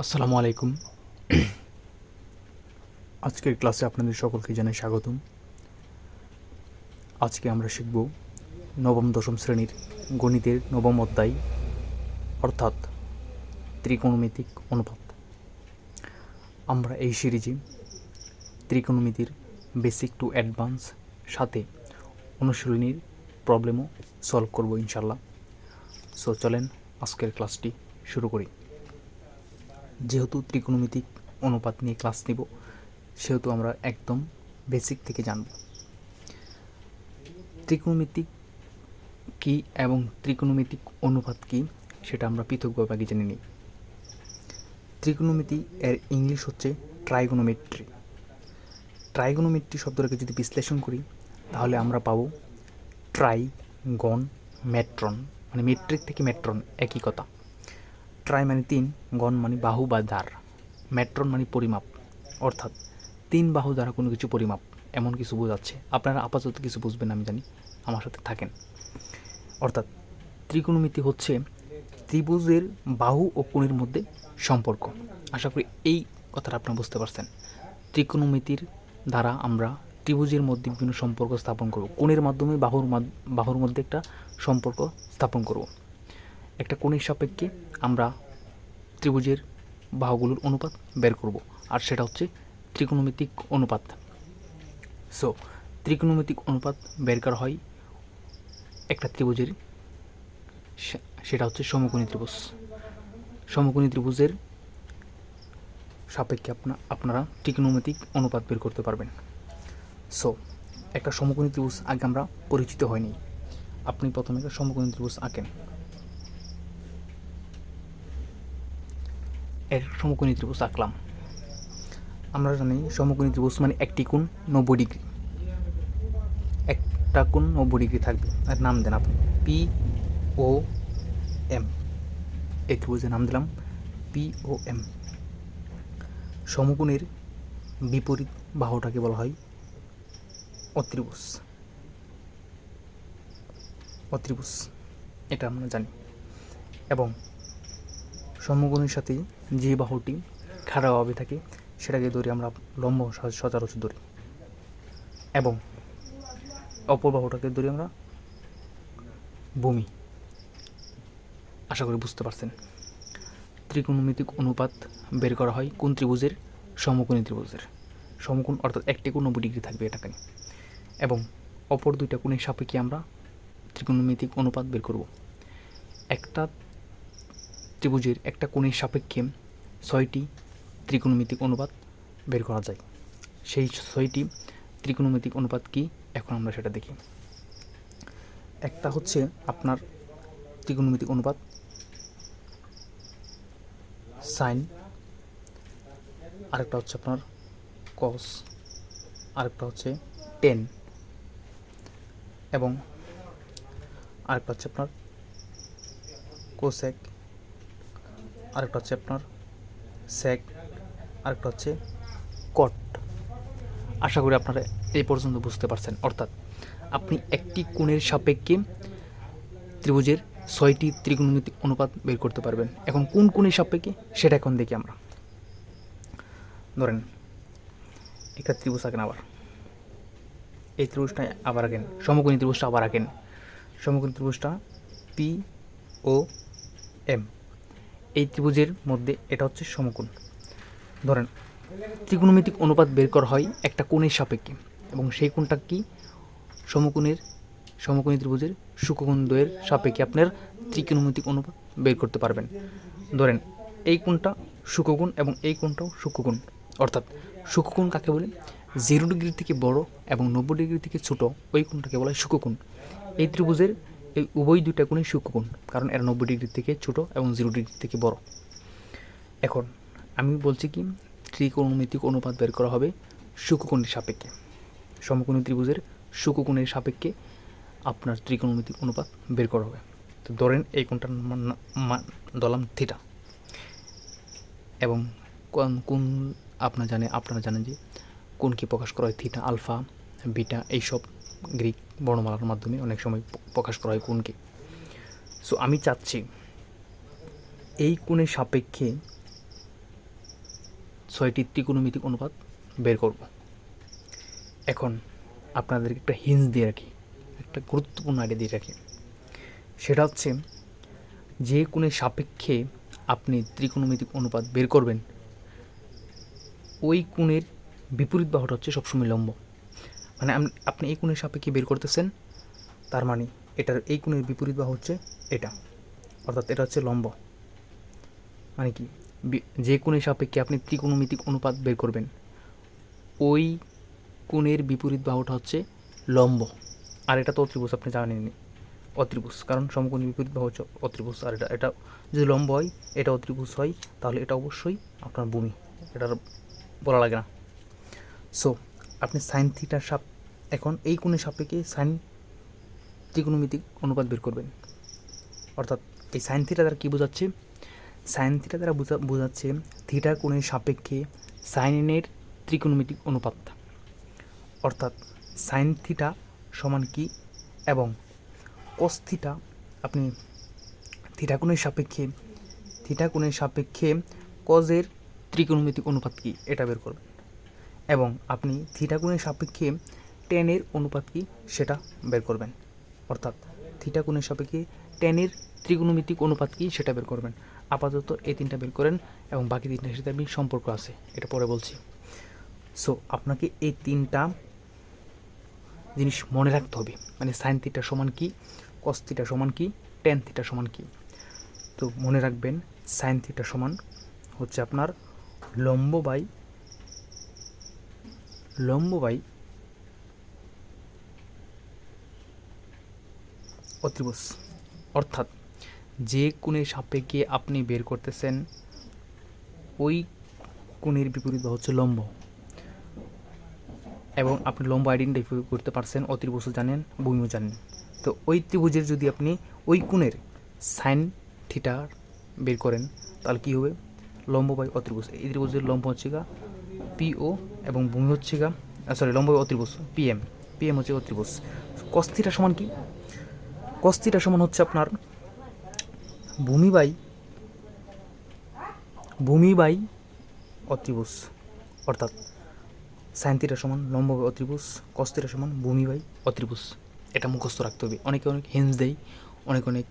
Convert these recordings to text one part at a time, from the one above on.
আসসালামু আলাইকুম। আজকের ক্লাসে আপনাদের সকলকে জানাই স্বাগতম। আজকে আমরা শিখব নবম দশম শ্রেণীর গণিতের নবম অধ্যায় অর্থাৎ ত্রিকোণমিতিক অনুপাত। আমরা এই সিরিজে ত্রিকোণমিতির বেসিক টু অ্যাডভান্স সাথে অনুশীলনীর প্রবলেমও সলভ করব ইনশাল্লাহ। সো চলেন আজকের ক্লাসটি শুরু করি। যেহেতু ত্রিকোণমিতিক অনুপাত নিয়ে ক্লাস নিব, সেহেতু আমরা একদম বেসিক থেকে জানব ত্রিকোণমিতিক কী এবং ত্রিকোণমিতিক অনুপাত কী সেটা আমরা পৃথকভাবে আগে জেনে নিই। ত্রিকোণমিতি এর ইংলিশ হচ্ছে ট্রাইগোনোমেট্রি। ট্রাইগোনোমেট্রি শব্দটাকে যদি বিশ্লেষণ করি তাহলে আমরা পাবো ট্রাইগন মেট্রন, মানে মেট্রিক থেকে মেট্রন একই কথা। ট্রাই মানে তিন, গণ মানে বাহু বা দ্বার, মেট্রন মানে পরিমাপ, অর্থাৎ তিন বাহু দ্বারা কোনো কিছু পরিমাপ এমন কিছু বোঝাচ্ছে। আপনারা আপাতত কিছু বুঝবেন আমি জানি, আমার সাথে থাকেন। অর্থাৎ ত্রিকোণমিতি হচ্ছে ত্রিভুজের বাহু ও কোণের মধ্যে সম্পর্ক। আশা করি এই কথাটা আপনারা বুঝতে পারছেন। ত্রিকোণমিতির দ্বারা আমরা ত্রিভুজের মধ্যে বিভিন্ন সম্পর্ক স্থাপন করব। কোণের মাধ্যমে বাহুর মধ্যে একটা সম্পর্ক স্থাপন করব। একটা কোণের সাপেক্ষে আমরা ত্রিভুজের বাহুগুলোর অনুপাত বের করব, আর সেটা হচ্ছে ত্রিকোণমিতিক অনুপাত। সো ত্রিকোণমিতিক অনুপাত বের করা হয় একটা ত্রিভুজের, সেটা হচ্ছে সমকোণী ত্রিভুজ। সমকোণী ত্রিভুজের সাপেক্ষে আপনারা ত্রিকোণমিতিক অনুপাত বের করতে পারবেন। সো একটা সমকোণী ত্রিভুজ আগে আমরা পরিচিত হয়নি। আপনি প্রথমে একটা সমকোণী ত্রিভুজ আঁকেন। এর সমকোণী ত্রিভুজ আঁকলাম। আমরা জানি সমকোণী ত্রিভুজ মানে একটি কোণ 90 ডিগ্রি, একটা কোণ 90 ডিগ্রি থাকবে। আর নাম দেন আপনি পি ও এম। এই ত্রিভুজের নাম দিলাম পি ও এম। সমকোণের বিপরীত বাহুটাকে বলা হয় অত্রিভুজ। অত্রিভুজ এটা আমরা জানি। এবং সমকোণের সাথে যে বাহুটি খাড়াভাবে থাকে সেটাকে ধরি আমরা লম্ব সচরাচর ধরি, এবং অপর বাহুটাকে ধরি আমরা ভূমি। আশা করি বুঝতে পারছেন। ত্রিকোণমিতিক অনুপাত বের করা হয় কোন ত্রিভুজের? সমকোণী ত্রিভুজের। সমকোণ অর্থাৎ একটি কোণ 90 ডিগ্রি থাকবে এটাকে, এবং অপর দুইটা কোণের সাপেক্ষে আমরা ত্রিকোণমিতিক অনুপাত বের করব। একটা ত্রিভুজের একটা কোণের সাপেক্ষে 6টি ত্রিকোণমিতিক অনুপাত বের করা যায়। সেই 6টি ত্রিকোণমিতিক অনুপাত কি, এখন আমরা সেটা দেখি। একটা হচ্ছে আপনার ত্রিকোণমিতিক অনুপাত সাইন, আরেকটা হচ্ছে আপনার কস, আরেকটা হচ্ছে টেন, এবং আরেকটা হচ্ছে আপনার কোসেক, আরেকটা হচ্ছে আপনার সেক, আরেকটা হচ্ছে কট। আশা করি আপনারা এই পর্যন্ত বুঝতে পারছেন। অর্থাৎ আপনি একটি কোণের সাপেক্ষে ত্রিভুজের 6টি ত্রিকোণমিতিক অনুপাত বের করতে পারবেন। এখন কোন কোণের সাপেক্ষে সেটা এখন দেখি আমরা। ধরেন একটা ত্রিভুজ আঁকেন, আবার এই ত্রিভুজটা আবার আঁকেন, সমকোণী ত্রিভুজটা আবার আঁকেন। সমকোণী ত্রিভুজটা পি ও এম, এই ত্রিভুজের মধ্যে এটা হচ্ছে সমকোণ। ধরেন ত্রিকোণমিতিক অনুপাত বের করা হয় একটা কোণের সাপেক্ষে, এবং সেই কোণটা কি? সমকোণী ত্রিভুজের সূক্ষ্মকোণ দ্বয়ের সাপেক্ষে আপনার ত্রিকোণমিতিক অনুপাত বের করতে পারবেন। ধরেন এই কোণটা সূক্ষ্মকোণ এবং এই কোণটাও সূক্ষ্মকোণ। অর্থাৎ সূক্ষ্মকোণ কাকে বলে? 0 ডিগ্রি থেকে বড় এবং 90 ডিগ্রি থেকে ছোট ওই কোণটাকে বলা হয় সূক্ষ্মকোণ। এই ত্রিভুজের এই উভয় দুইটা কোণই সূক্ষ্মকোণ, কারণ এরা 90 ডিগ্রি থেকে ছোট এবং 0 ডিগ্রি থেকে বড়। এখন আমি বলছি কি, ত্রিকোণমিতিক অনুপাত বের করা হবে সূক্ষ্মকোণের সাপেক্ষে। সমকোণী ত্রিভুজের সূক্ষ্মকোণের সাপেক্ষে আপনার ত্রিকোণমিতিক অনুপাত বের করা হবে। তো ধরেন এই কোণটার ধরলাম থিটা, এবং কোন আপনারা জানেন যে কোণকে প্রকাশ করা হয় থিটা, আলফা, বিটা, এইসব গ্রিক বর্ণমালার মাধ্যমে অনেক সময় প্রকাশ করা হয় কোণকে। সো আমি চাচ্ছি এই কোণের সাপেক্ষে 6টি ত্রিকোণমিতিক অনুপাত বের করব। এখন আপনাদেরকে একটা হিন্স দিয়ে রাখি, একটা গুরুত্বপূর্ণ আইডিয়া দিয়ে রাখি। সেটা হচ্ছে যে কোণের সাপেক্ষে আপনি ত্রিকোণমিতিক অনুপাত বের করবেন, ওই কোণের বিপরীত বাহুটা হচ্ছে সবসময় লম্ব। মানে আপনি এই কোণের সাপেক্ষে বের করতেছেন, তার মানে এটার এই কোণের বিপরীত বাহু হচ্ছে এটা, অর্থাৎ এটা হচ্ছে লম্ব। মানে কি, যে কোণের সাপেক্ষে আপনি ত্রিকোণমিতিক অনুপাত বের করবেন, ওই কোণের বিপরীত বাহুটা হচ্ছে লম্ব। আর এটা তো অত্রিভুজ, আপনি জানেননি অত্রিভুজ, কারণ সমকোণের বিপরীত বাহু হচ্ছে অত্রিভুজ। আর এটা যদি লম্ব হয়, এটা অত্রিভুজ হয়, তাহলে এটা অবশ্যই আপনার ভূমি, এটার বলা লাগে না। সো আপনি সাইন থিটার এখন এই কোণের সাপেক্ষে সাইন ত্রিকোণমিতিক অনুপাত বের করবেন। অর্থাৎ এই সাইন থিটা দ্বারা কী বোঝাচ্ছে? সাইন থিটা দ্বারা বোঝাচ্ছে থিটা কোণের সাপেক্ষে সাইনের ত্রিকোণমিতিক অনুপাত। অর্থাৎ সাইন থিটা সমান কি এবং কস থিটা, আপনি থিটা কোণের সাপেক্ষে কজের ত্রিকোণমিতিক অনুপাত কি এটা বের করবেন, এবং আপনি থিটা কোণের সাপেক্ষে টেনের অনুপাত কি সেটা বের করবেন। অর্থাৎ থিটা কোণের সাপেক্ষে টেনের ত্রিকোণমিতিক অনুপাত কি সেটা বের করবেন। আপাতত এই তিনটা বের করেন, এবং বাকি তিনটার সাথে আমি সম্পর্ক আছে, এটা পরে বলছি। সো আপনাকে এই তিনটা জিনিস মনে রাখতে হবে, মানে সাইন থিটা সমান কি, কস থিটা সমান কি, টেন থিটা সমান কি। তো মনে রাখবেন সাইন থিটা সমান হচ্ছে আপনার লম্ব বাই অত্রিভুজ। অর্থাৎ যে কোণের সাপেক্ষে আপনি বের করতেছেন, ওই কোণের বিপরীত বাহু হচ্ছে লম্ব, এবং আপনি লম্ব আইডেন্টিফাই করতে পারছেন, অত্রিভুজও জানেন, ভূমিও জানেন। তো ওই ত্রিভুজের যদি আপনি ওই কোণের সাইন থিটা বের করেন, তাহলে কী হবে? লম্ব বাই অত্রিভুজ। এই ত্রিভুজের লম্ব হচ্ছে গা পিও, এবং ভূমি হচ্ছে গা লম্ব বাই অত্রিভুজ পিএম হচ্ছে অত্রিভুজ। কস থিটা সমান কি? কস থিটা সমান হচ্ছে আপনার ভূমি বাই অত্রিভুজ। অর্থাৎ সাইন থিটা সমান লম্ব বাই অত্রিভুজ, কস থিটা সমান ভূমি বাই অত্রিভুজ। এটা মুখস্থ রাখতে হবে। অনেকে অনেক হিন্স দেয়, অনেক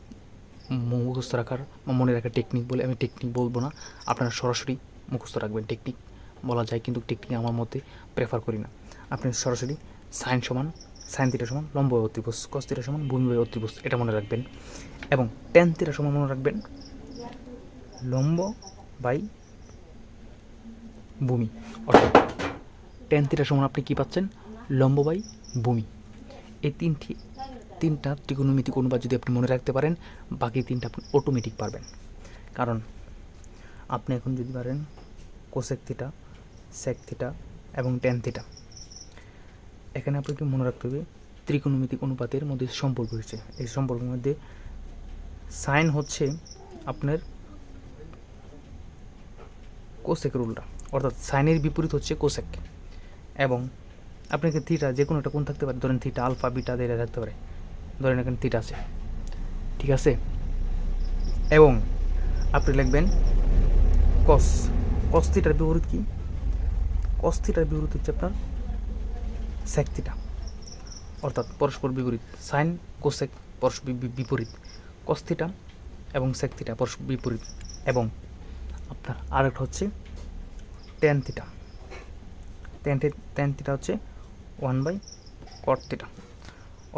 মুখস্থ রাখার বা মনে রাখার টেকনিক বলে, আমি টেকনিক বলবো না, আপনারা সরাসরি মুখস্থ রাখবেন। টেকনিক বলা যায়, কিন্তু টেকনিক আমার মধ্যে প্রেফার করি না। আপনি সরাসরি সাইন থিটা সমান লম্ব বাই অত্রিভুজ, কস থিটা সমান ভূমি বাই অত্রিভুজ, এটা মনে রাখবেন। এবং টেন থিটা সমান মনে রাখবেন লম্ব বাই ভূমি। অর্থাৎ টেন থিটা সমান আপনি কী পাচ্ছেন? লম্ব বাই ভূমি। এই তিনটা ত্রিকোণমিতিক অনুপাত যদি আপনি মনে রাখতে পারেন, বাকি তিনটা আপনি অটোমেটিক পারবেন। কারণ আপনি এখন যদি পারেন কোসেক থিটা, সেক থিটা এবং টেন থিটা, এখানে আপনাকে মনে রাখতে হবে ত্রিকোণমিতিক অনুপাতের মধ্যে সম্পর্ক হয়েছে। এই সম্পর্কের মধ্যে সাইন হচ্ছে আপনার কোসেকের উল্টা, অর্থাৎ সাইনের বিপরীত হচ্ছে কোসেক। এবং আপনাকে থিটা যে কোনো একটা কোণ থাকতে পারে, ধরেন থিটা আলফা বিটা এটা থাকতে পারে, ধরেন এখানে থিটা আছে, ঠিক আছে। এবং আপনি লিখবেন কস থিটার বিপরীত কি? কস থিটার বিপরীত হচ্ছে আপনার সেক থিটা। অর্থাৎ পরস্পর বিপরীত, সাইন কোসেক পরস্পর বিপরীত, কস থিটা এবং সেক থিটা পরস্পর বিপরীত। এবং আপনার আরেকটা হচ্ছে টেন থিটা। টেন থিটা হচ্ছে 1/cot থিটা।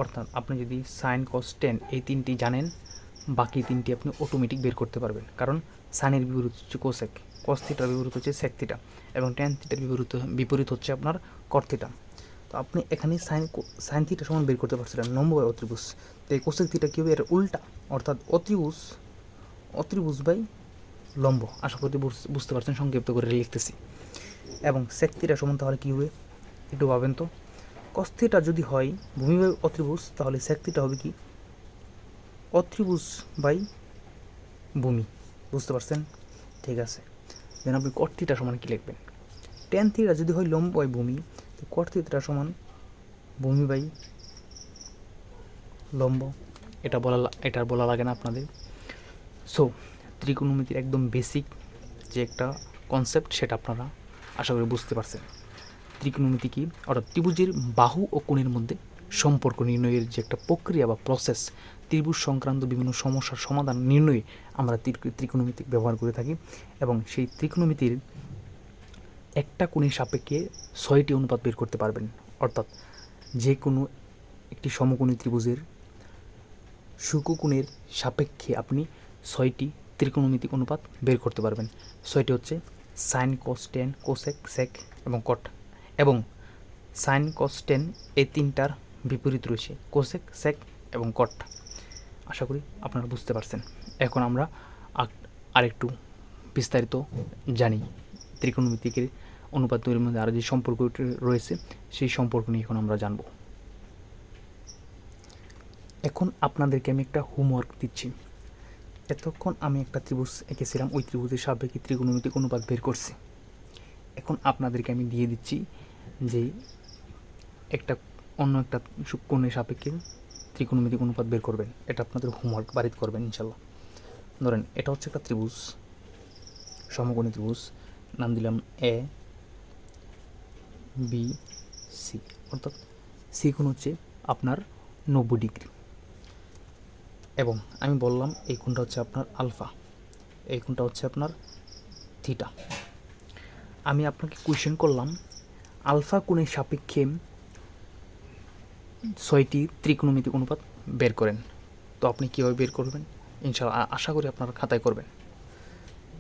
অর্থাৎ আপনি যদি সাইন কস টেন এই তিনটি জানেন, বাকি তিনটি আপনি অটোমেটিক বের করতে পারবেন। কারণ সাইনের বিপরীত হচ্ছে কোসেক, কস থিটার বিপরীত হচ্ছে সেক থিটা, এবং টেন থিটার বিপরীত হচ্ছে আপনার কট থিটা। তো আপনি এখানে সাইন থিটা সমান বের করতে পারছিলেন লম্ব বাই অত্রিভুজ। তো এই কোসেক থিটা কী হবে? এর উল্টা, অর্থাৎ অত্রিভুজ বাই লম্ব। আশা করি বুঝতে পারছেন, সংক্ষিপ্ত করে লিখতেছি। এবং সেক থিটা সমান তাহলে কী হবে একটু ভাবেন তো। কস থিটা যদি হয় ভূমি বাই অত্রিভুজ, তাহলে সেক থিটা হবে কি? অত্রিভুজ বাই ভূমি। বুঝতে পারছেন? ঠিক আছে। দেন আপনি কট থিটা সমান কি লিখবেন? টেন থিটা যদি হয় লম্ব বাই ভূমি, তো কট থিটা সমান ভূমি বাই লম্ব। এটা বলা লাগে না আপনাদের। সো ত্রিকোণমিতির একদম বেসিক যে একটা কনসেপ্ট, সেটা আপনারা আশা করি বুঝতে পারছেন ত্রিকোণমিতি কি, অর্থাৎ ত্রিভুজের বাহু ও কোণের মধ্যে সম্পর্ক নির্ণয়ের যে একটা প্রক্রিয়া বা প্রসেস, ত্রিভুজ সংক্রান্ত বিভিন্ন সমস্যার সমাধান নির্ণয়ে আমরা ত্রিকোণমিতি ব্যবহার করে থাকি এবং সেই ত্রিকোণমিতির একটা কোণের সাপেক্ষে 6টি অনুপাত বের করতে পারবেন। অর্থাৎ যে কোনো একটি সমকোণী ত্রিভুজের শুকোণের সাপেক্ষে আপনি 6টি ত্রিকোণমিতিক অনুপাত বের করতে পারবেন। 6টি হচ্ছে সাইন, কস, টেন, কোসেক, সেক এবং কট। এবং সাইন, কস, টেন এই তিনটার বিপরীত রয়েছে কোসেক, সেক এবং কট। আশা করি আপনারা বুঝতে পারছেন। এখন আমরা আরেকটু বিস্তারিত জানি ত্রিকোণমিতিকের অনুপাত তৈরির মধ্যে আরও যে সম্পর্ক রয়েছে সেই সম্পর্ক নিয়ে এখন আমরা জানব। এখন আপনাদেরকে আমি একটা হোমওয়ার্ক দিচ্ছি। এতক্ষণ আমি একটা ত্রিভুজ এঁকেছিলাম, ওই ত্রিভুজের সাপেক্ষে ত্রিকোণমিতিক অনুপাত বের করছি। এখন আপনাদেরকে আমি দিয়ে দিচ্ছি যে অন্য একটা কোণের সাপেক্ষে ত্রিকোণমিতিক অনুপাত বের করবেন। এটা আপনাদের হোমওয়ার্ক বাড়িতে করবেন ইনশাল্লাহ। ধরেন এটা হচ্ছে একটা ত্রিভুজ, সমকোণী ত্রিভুজ, নাম দিলাম এ বি সি, অর্থাৎ সি কোণ হচ্ছে আপনার 90 ডিগ্রি এবং আমি বললাম এই কোণটা হচ্ছে আপনার আলফা, এই কোণটা হচ্ছে আপনার থিটা। আমি আপনাকে কোয়েশ্চেন করলাম আলফা কোণের সাপেক্ষে 6টি ত্রিকোণমিতিক অনুপাত বের করেন। তো আপনি কীভাবে বের করবেন ইনশাআল্লাহ আশা করি আপনারা খাতায় করবেন।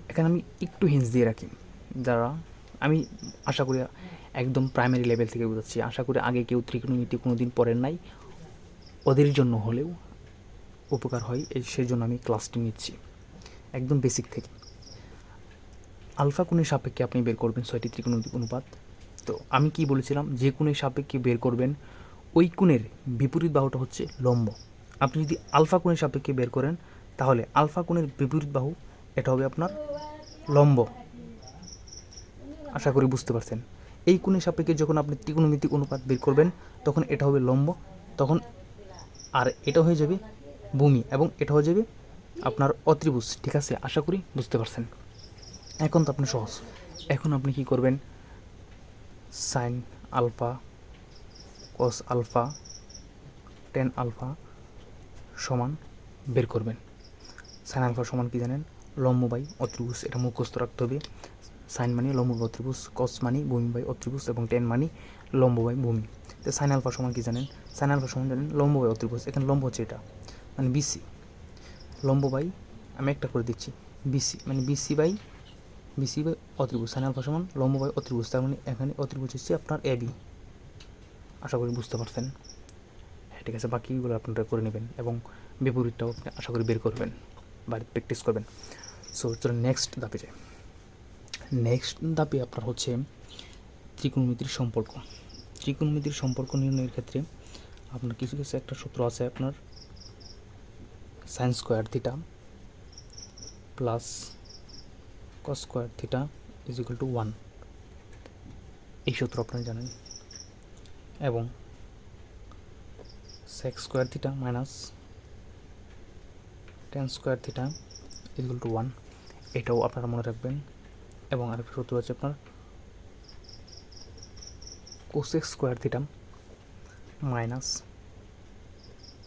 এখানে আমি একটু হিন্টস দিয়ে রাখি, যারা আমি আশা করি একদম প্রাইমারি লেভেল থেকে বোঝাচ্ছি, আশা করি আগে কেউ ত্রিকোণমিতি কোনো দিন পড়েন নাই, ওদের জন্য হলেও উপকার হয়, সেই জন্য আমি ক্লাসটি নিচ্ছি একদম বেসিক থেকে। আলফা কোণের সাপেক্ষে আপনি বের করবেন 6টি ত্রিকোণমিতিক অনুপাত। তো আমি কি বলেছিলাম, যে কোণের সাপেক্ষে বের করবেন ওই কোণের বিপরীত বাহুটা হচ্ছে লম্ব। আপনি যদি আলফা কোণের সাপেক্ষে বের করেন তাহলে আলফা কোণের বিপরীত বাহু এটা হবে আপনার লম্ব। আশা করি বুঝতে পারছেন। এই কোণের সাপেক্ষে যখন আপনি ত্রিকোণমিতিক অনুপাত বের করবেন তখন এটা হবে লম্ব, তখন আর এটা হয়ে যাবে ভূমি এবং এটা হয়ে যাবে আপনার অত্রিভুজ। ঠিক আছে, আশা করি বুঝতে পারছেন। এখন তো আপনি সহজ। এখন আপনি কি করবেন, sine alpha, cos alpha, tan alpha সমান বের করবেন। সাইন আলফা সমান কি জানেন, লম্ব বাই অত্রিভুজ, এটা মুখস্থ রাখতে হবে। সাইন মানে লম্ব বাই অত্রিভুজ, কস মানে ভূমি বাই অত্রিভুজ এবং টেন মানে লম্ব বাই ভূমি। তো সাইন আলফা সমান কি জানেন, সাইন আলফা সমান জানেন লম্ব বাই অত্রিভুজ, এখানে লম্ব হচ্ছে এটা মানে বিসি, লম্ব বাই আমি একটা করে দিচ্ছি বিসি মানে বিসি বাই অত্রিভুজ। সাইন আলফা সমান লম্ব বাই অত্রিভুজ, তার মানে এখানে অত্রিভুজ হচ্ছে আপনার এ বি। আশা করি বুঝতে পারছেন। হ্যাঁ ঠিক আছে, বাকিগুলো আপনারা করে নেবেন এবং বিপরীতটাও আপনি আশা করি বের করবেন, বাড়িতে প্র্যাকটিস করবেন। সো চলুন নেক্সট ধাপে যাই। নেক্সট ধাপে আপনার হচ্ছে ত্রিকোণমিতির সম্পর্ক। ত্রিকোণমিতির সম্পর্ক নির্ণয়ের ক্ষেত্রে আপনার কিছু কিছু একটা সূত্র আছে, আপনার sine square theta plus cos square theta is equal to 1, এই সূত্র আপনারা জানেন। এবং sec square theta minus tan square theta is equal to 1, এটাও আপনারা মনে রাখবেন। এবং আরেকটা সূত্র আছে আপনার cosec square theta minus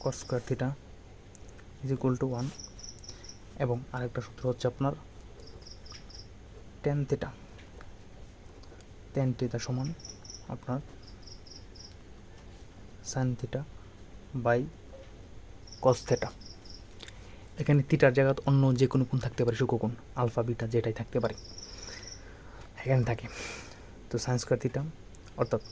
cos square theta is equal to 1, এবং আরেকটা সূত্র হচ্ছে আপনার টেন থিটা সমান আপনার sine theta by cos theta. এখানে থিটার জায়গায় অন্য যে কোনো কোণ থাকতে পারে, শুকোণ আলফা বিটা যেটাই থাকতে পারে এখানে থাকে। তো সাইন স্কোয়ার থিটা অর্থাৎ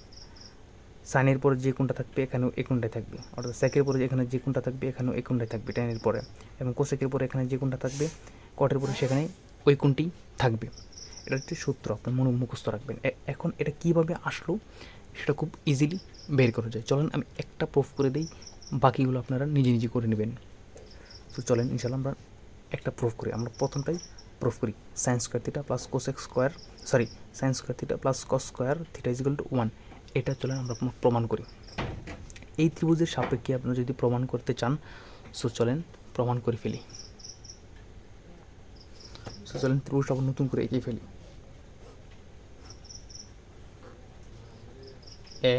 সাইনের পরে যে কোণটা থাকবে এখানেও এই কোণটাই থাকবে, অর্থাৎ সেকের পরে এখানে যে কোণটা থাকবে এখানেও এই কোণটাই থাকবে টেনের পরে, এবং কোসেকের পরে এখানে যে কোণটা থাকবে কটের পরে সেখানে ওই কোণটি থাকবে। এটা হচ্ছে সূত্র, আপনার মুখস্থ রাখবেন। এখন এটা কীভাবে আসলো সেটা খুব ইজিলি বের করা যায়। চলেন আমি একটা প্রুফ করে দিই, বাকিগুলো আপনারা নিজে নিজে করে নেবেন। তো চলেন ইনশাল্লাহ আমরা একটা প্রুফ করি। আমরা প্রথমটাই প্রুফ করি, sign square theta plus cosec square sine square theta plus cos square theta is equal to 1, এটা চলেন আমরা প্রমাণ করি। এই ত্রিভুজের সাপেক্ষে আপনারা যদি প্রমাণ করতে চান সো চলেন প্রমাণ করে ফেলি। সো চলেন ত্রিভুজটা আবার নতুন করে এঁকে ফেলি। এ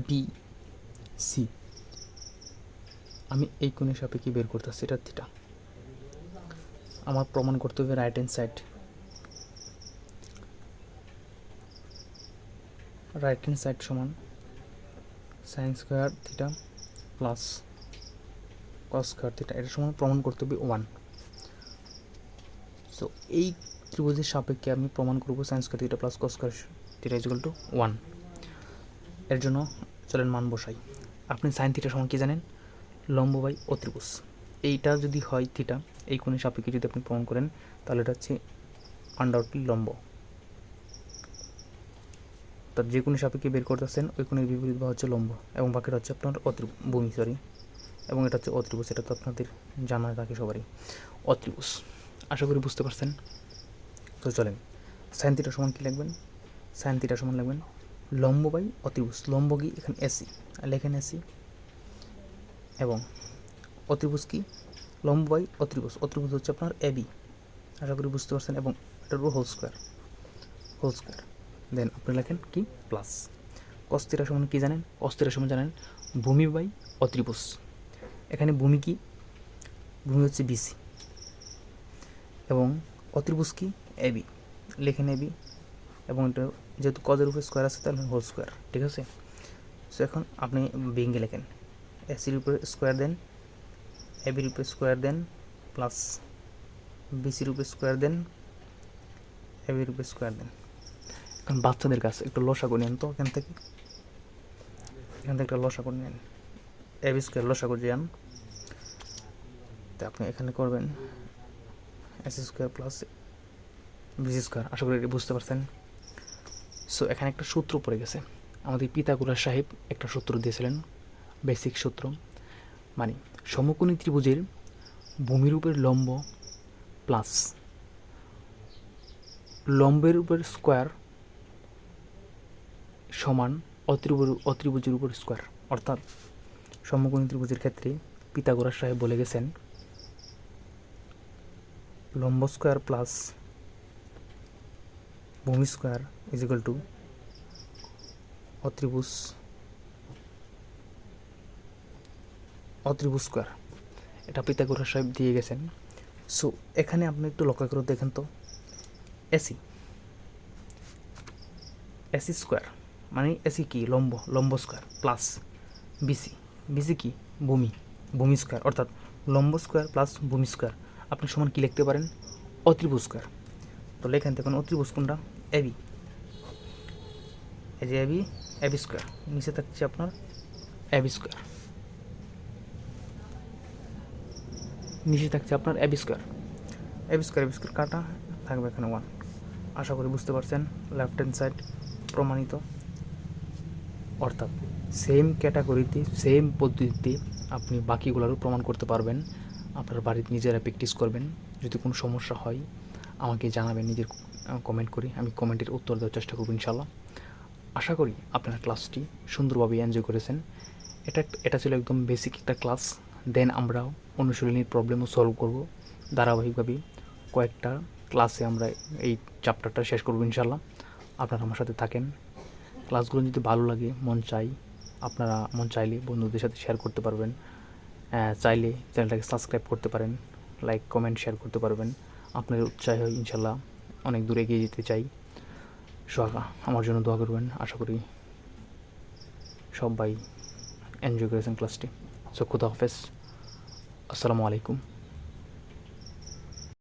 বি সি, আমি এই কোণের সাপেক্ষে বের করতেছি, এটা থিটা। আমার প্রমাণ করতে হবে right hand side, right hand side সমান sine square theta plus cos square theta, এটা সমান প্রমাণ করতে হবে 1। সো এই ত্রিভুজের সাপেক্ষে আমি প্রমাণ করবো sign square theta plus cos square theta is equal to 1। এর জন্য চলেন মান বসাই। আপনি সাইন থিটা সমান কি জানেন? লম্ব বাই অত্রিভুজ। এইটা যদি হয় থিটা, এই কোণের সাপেক্ষে যদি আপনি প্রমাণ করেন তাহলে এটা হচ্ছে আন্ডারউডলি লম্ব। তার যে কোণের সাপেক্ষে বের করতেছেন ওই কোণের বিপরীত বা হচ্ছে লম্ব, এবং বাকিটা হচ্ছে আপনার ভূমি, এবং এটা হচ্ছে অত্রিভুজ। এটা তো আপনাদের জানা থাকে সবারই, অত্রিভুজ। আশা করি বুঝতে পারছেন। তো চলেন, সাইন থিটা সমান কী লিখবেন? সাইন থিটা সমান লিখবেন লম্ব বাই অত্রিভুজ। লম্ব কি? এখানে এসি, লেখেন এসি, এবং অত্রিভুজ কি? লম্ব বাই অত্রিভুজ। অত্রিভুজ হচ্ছে আপনার এবি, আশা করি বুঝতে পারছেন, এবং এটার হোল স্কোয়ার, দেন আপনি লেখেন কি? প্লাস কস থিটা সমান কি জানেন? কস থিটা সমান জানেন ভূমি বাই অত্রিভুজ। এখানে ভূমি কি? ভূমি হচ্ছে বিসি, এবং অত্রিভুজ কি? এবি, লেখেন এবি, এবং এটা যেহেতু কজের উপরে স্কোয়ার আছে তাহলে হোল স্কোয়ার, ঠিক আছে? সো এখন আপনি ভেঙে লেখেন, এসির উপরে স্কোয়ার দেন, এবির উপরে স্কোয়ার দেন, প্লাস বিসির উপরে স্কোয়ার দেন, এবির উপরে স্কোয়ার দেন। এখন বাচ্চাদের কাছে একটু লসাগু নেন তো, এখান থেকে একটা লসাগু নেন, এবি স্কোয়ার লসাগু যান, তো আপনি এখানে করবেন AC square plus BC square. আশা করি বুঝতে পারছেন। সো এখানে একটা সূত্র পড়ে গেছে, আমাদের পিথাগোরাস সাহেব একটা সূত্র দিয়েছিলেন, বেসিক সূত্র, মানে সমকোণী ত্রিভুজের ভূমির উপর লম্ব প্লাস লম্বের উপর স্কোয়ার সমান অত্রিভুজের উপর স্কোয়ার। অর্থাৎ সমকোণী ত্রিভুজের ক্ষেত্রে পিথাগোরাস সাহেব বলে গেছেন লম্ব স্কোয়ার প্লাস ভূমি স্কোয়ার ইজ ইকুয়াল টু অত্রিভুজ স্কোয়ার। এটা পিথাগোরাস সাহেব দিয়ে গেছেন। সো এখানে আপনি একটু লক্ষ্য করে দেখেন তো, এসি স্কোয়ার মানে এসি কি? লম্ব স্কোয়ার প্লাস বিসি কি? ভূমি স্কোয়ার, অর্থাৎ লম্ব স্কোয়ার প্লাস ভূমি স্কোয়ার। আপনি সমান কি লিখতে পারেন? অত্রিভুজ স্কোয়ার। তো লেখেন দেখুন অত্রিভুজ কোনটা? এবি, এই যে এবি স্কোয়ার, নিচে থাকছে আপনার এবি স্কোয়ার, এবি স্কোয়ার কাটা থাকবে এখানে 1। আশা করি বুঝতে পারছেন। লেফট হ্যান্ড সাইড প্রমাণিত, অর্থাৎ সেম ক্যাটাগরিতে সেম পদ্ধতিতে আপনি বাকিগুলোরও প্রমাণ করতে পারবেন। আপনার বাড়িতে নিজেরা প্র্যাকটিস করবেন। যদি কোনো সমস্যা হয় আমাকে জানাবেন নিজের কমেন্ট করে, আমি কমেন্টের উত্তর দেওয়ার চেষ্টা করব ইনশাল্লাহ। আশা করি আপনারা ক্লাসটি সুন্দরভাবে এনজয় করেছেন। এটা ছিল একদম বেসিক একটা ক্লাস। দেন আমরা অনুশীলনীর প্রবলেমও সলভ করব ধারাবাহিকভাবে। কয়েকটা ক্লাসে আমরা এই চ্যাপ্টারটা শেষ করব ইনশাল্লাহ। আপনারা আমার সাথে থাকেন। ক্লাসগুলো যদি ভালো লাগে, আপনারা মন চাইলে বন্ধুদের সাথে শেয়ার করতে পারবেন, চাইলে চ্যানেলটাকে সাবস্ক্রাইব করতে পারেন, লাইক কমেন্ট শেয়ার করতে পারবেন। আপনাদের উৎসাহ ইনশাল্লাহ অনেক দূর এগিয়ে যেতে চাই। আমার জন্য দোয়া করবেন। আশা করি সবাই এনজয় করেছেন ক্লাসটি। সো খুদা হাফেজ, আসসালামু আলাইকুম।